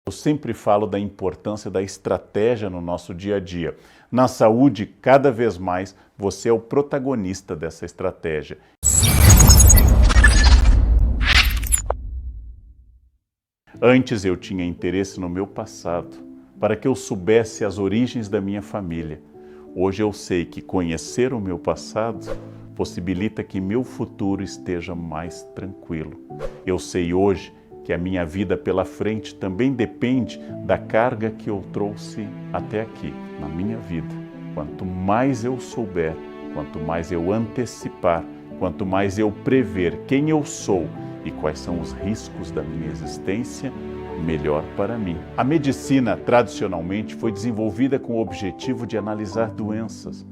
Eu sempre falo da importância da estratégia no nosso dia a dia. Na saúde, cada vez mais, você é o protagonista dessa estratégia. Antes eu tinha interesse no meu passado, para que eu soubesse as origens da minha família. Hoje eu sei que conhecer o meu passado possibilita que meu futuro esteja mais tranquilo. Eu sei hoje que a minha vida pela frente também depende da carga que eu trouxe até aqui, na minha vida. Quanto mais eu souber, quanto mais eu antecipar, quanto mais eu prever quem eu sou e quais são os riscos da minha existência, melhor para mim. A medicina, tradicionalmente, foi desenvolvida com o objetivo de analisar doenças.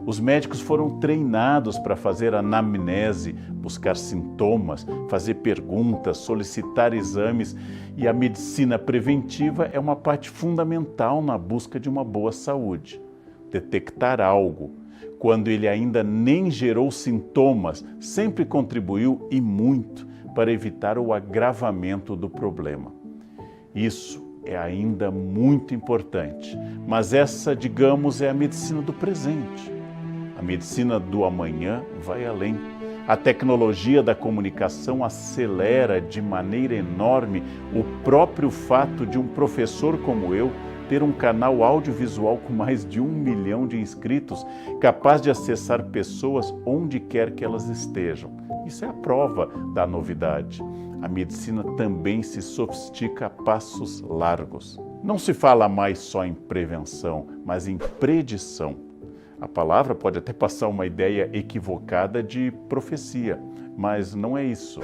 Os médicos foram treinados para fazer anamnese, buscar sintomas, fazer perguntas, solicitar exames, e a medicina preventiva é uma parte fundamental na busca de uma boa saúde. Detectar algo, quando ele ainda nem gerou sintomas, sempre contribuiu e muito para evitar o agravamento do problema. Isso é ainda muito importante, mas essa, digamos, é a medicina do presente. A medicina do amanhã vai além. A tecnologia da comunicação acelera de maneira enorme o próprio fato de um professor como eu ter um canal audiovisual com mais de 1 milhão de inscritos, capaz de acessar pessoas onde quer que elas estejam. Isso é a prova da novidade. A medicina também se sofistica a passos largos. Não se fala mais só em prevenção, mas em predição. A palavra pode até passar uma ideia equivocada de profecia, mas não é isso.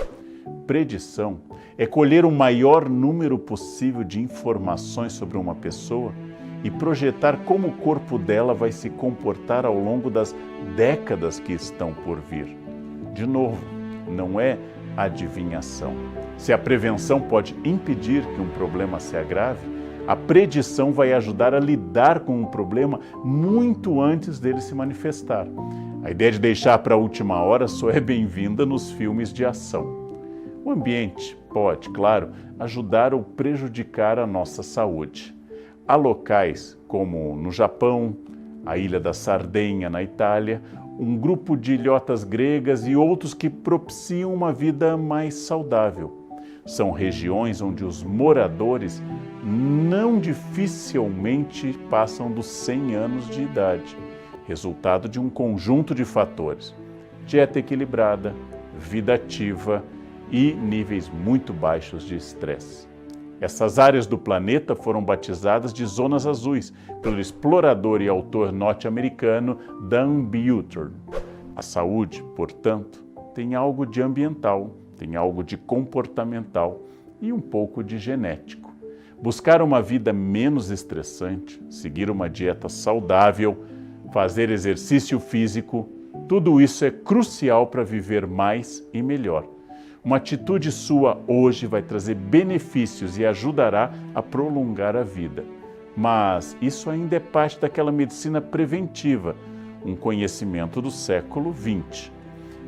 Predição é colher o maior número possível de informações sobre uma pessoa e projetar como o corpo dela vai se comportar ao longo das décadas que estão por vir. De novo, não é adivinhação. Se a prevenção pode impedir que um problema se agrave, a predição vai ajudar a lidar com um problema muito antes dele se manifestar. A ideia de deixar para a última hora só é bem-vinda nos filmes de ação. O ambiente pode, claro, ajudar ou prejudicar a nossa saúde. Há locais, como no Japão, a Ilha da Sardenha, na Itália, um grupo de ilhotas gregas e outros que propiciam uma vida mais saudável. São regiões onde os moradores não dificilmente passam dos 100 anos de idade, resultado de um conjunto de fatores: dieta equilibrada, vida ativa e níveis muito baixos de estresse. Essas áreas do planeta foram batizadas de zonas azuis pelo explorador e autor norte-americano Dan Buettner. A saúde, portanto, tem algo de ambiental, tem algo de comportamental e um pouco de genético. Buscar uma vida menos estressante, seguir uma dieta saudável, fazer exercício físico, tudo isso é crucial para viver mais e melhor. Uma atitude sua hoje vai trazer benefícios e ajudará a prolongar a vida. Mas isso ainda é parte daquela medicina preventiva, um conhecimento do século XX.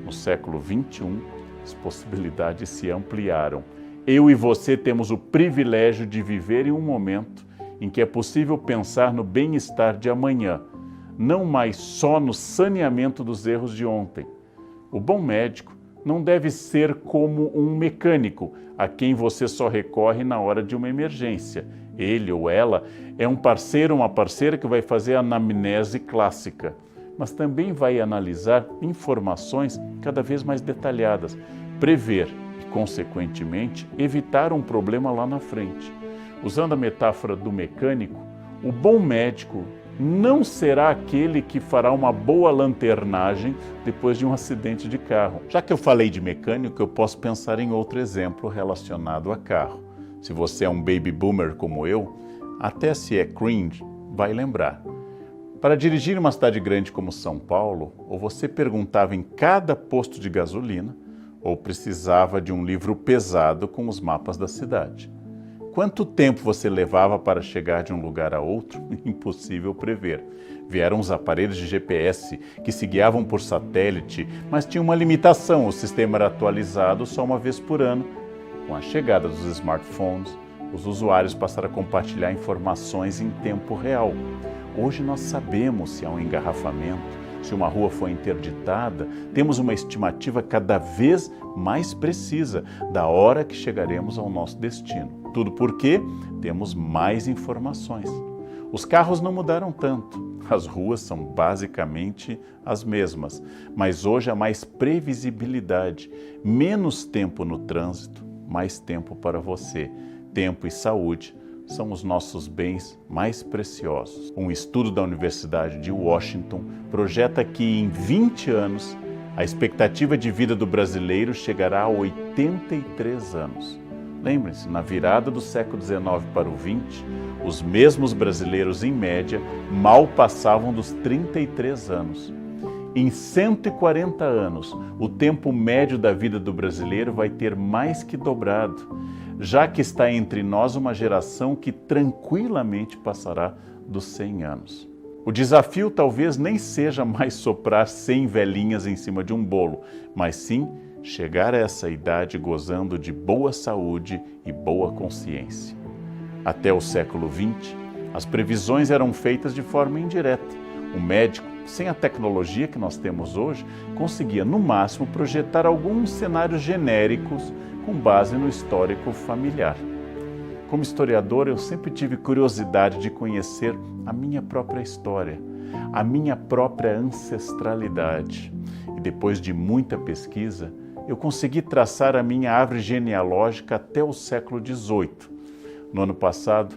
No século XXI, as possibilidades se ampliaram. Eu e você temos o privilégio de viver em um momento em que é possível pensar no bem-estar de amanhã, não mais só no saneamento dos erros de ontem. O bom médico não deve ser como um mecânico a quem você só recorre na hora de uma emergência. Ele ou ela é um parceiro ou uma parceira que vai fazer a anamnese clássica, mas também vai analisar informações cada vez mais detalhadas, prever e, consequentemente, evitar um problema lá na frente. Usando a metáfora do mecânico, o bom médico não será aquele que fará uma boa lanternagem depois de um acidente de carro. Já que eu falei de mecânico, eu posso pensar em outro exemplo relacionado a carro. Se você é um baby boomer como eu, até se é cringe, vai lembrar. Para dirigir uma cidade grande como São Paulo, ou você perguntava em cada posto de gasolina, ou precisava de um livro pesado com os mapas da cidade. Quanto tempo você levava para chegar de um lugar a outro? Impossível prever. Vieram os aparelhos de GPS que se guiavam por satélite, mas tinha uma limitação: o sistema era atualizado só uma vez por ano. Com a chegada dos smartphones, Os usuários passaram a compartilhar informações em tempo real. Hoje nós sabemos se há um engarrafamento, se uma rua foi interditada, temos uma estimativa cada vez mais precisa da hora que chegaremos ao nosso destino. Tudo porque temos mais informações. Os carros não mudaram tanto, as ruas são basicamente as mesmas, mas hoje há mais previsibilidade, menos tempo no trânsito, mais tempo para você. Tempo e saúde são os nossos bens mais preciosos. Um estudo da Universidade de Washington projeta que em 20 anos a expectativa de vida do brasileiro chegará a 83 anos. Lembrem-se, na virada do século XIX para o XX, os mesmos brasileiros, em média, mal passavam dos 33 anos. Em 140 anos, o tempo médio da vida do brasileiro vai ter mais que dobrado, já que está entre nós uma geração que tranquilamente passará dos 100 anos. O desafio talvez nem seja mais soprar 100 velhinhas em cima de um bolo, mas sim chegar a essa idade gozando de boa saúde e boa consciência. Até o século XX, as previsões eram feitas de forma indireta. O médico, sem a tecnologia que nós temos hoje, conseguia, no máximo, projetar alguns cenários genéricos com base no histórico familiar. Como historiador, eu sempre tive curiosidade de conhecer a minha própria história, a minha própria ancestralidade. E depois de muita pesquisa, eu consegui traçar a minha árvore genealógica até o século XVIII. No ano passado,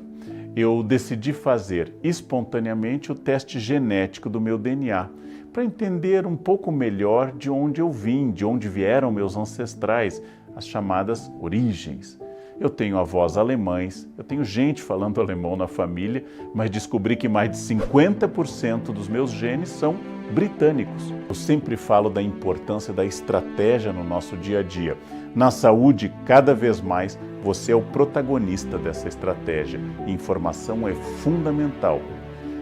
eu decidi fazer espontaneamente o teste genético do meu DNA, para entender um pouco melhor de onde eu vim, de onde vieram meus ancestrais, as chamadas origens. Eu tenho avós alemães, eu tenho gente falando alemão na família, mas descobri que mais de 50% dos meus genes são britânicos. Eu sempre falo da importância da estratégia no nosso dia a dia. Na saúde, cada vez mais, você é o protagonista dessa estratégia. Informação é fundamental.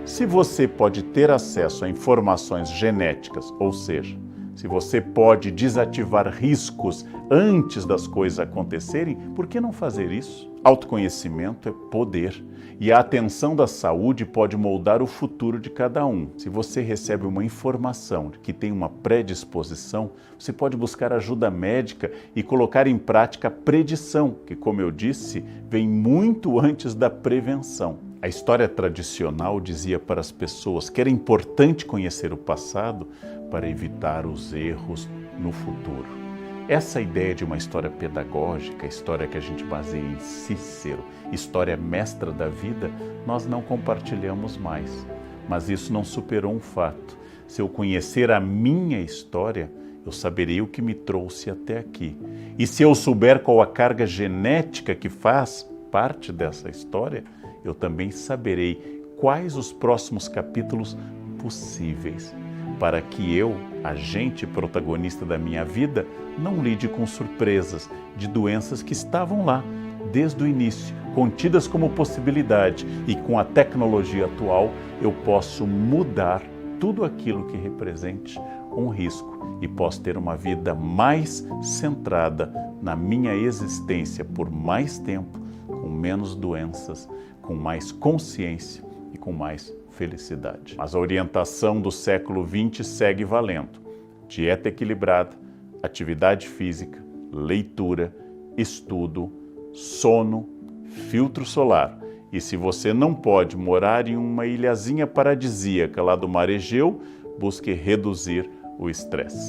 Se você pode ter acesso a informações genéticas, ou seja, se você pode desativar riscos antes das coisas acontecerem, por que não fazer isso? Autoconhecimento é poder e a atenção da saúde pode moldar o futuro de cada um. Se você recebe uma informação que tem uma predisposição, você pode buscar ajuda médica e colocar em prática a predição, que, como eu disse, vem muito antes da prevenção. A história tradicional dizia para as pessoas que era importante conhecer o passado para evitar os erros no futuro. Essa ideia de uma história pedagógica, história que a gente baseia em Cícero, história mestra da vida, nós não compartilhamos mais. Mas isso não superou um fato. Se eu conhecer a minha história, eu saberei o que me trouxe até aqui. E se eu souber qual a carga genética que faz parte dessa história, eu também saberei quais os próximos capítulos possíveis, para que eu, agente protagonista da minha vida, não lide com surpresas de doenças que estavam lá desde o início, contidas como possibilidade, e com a tecnologia atual eu posso mudar tudo aquilo que represente um risco e posso ter uma vida mais centrada na minha existência por mais tempo, com menos doenças, com mais consciência e com mais felicidade. Mas a orientação do século XX segue valendo. Dieta equilibrada, atividade física, leitura, estudo, sono, filtro solar. E se você não pode morar em uma ilhazinha paradisíaca lá do Mar Egeu, busque reduzir o estresse.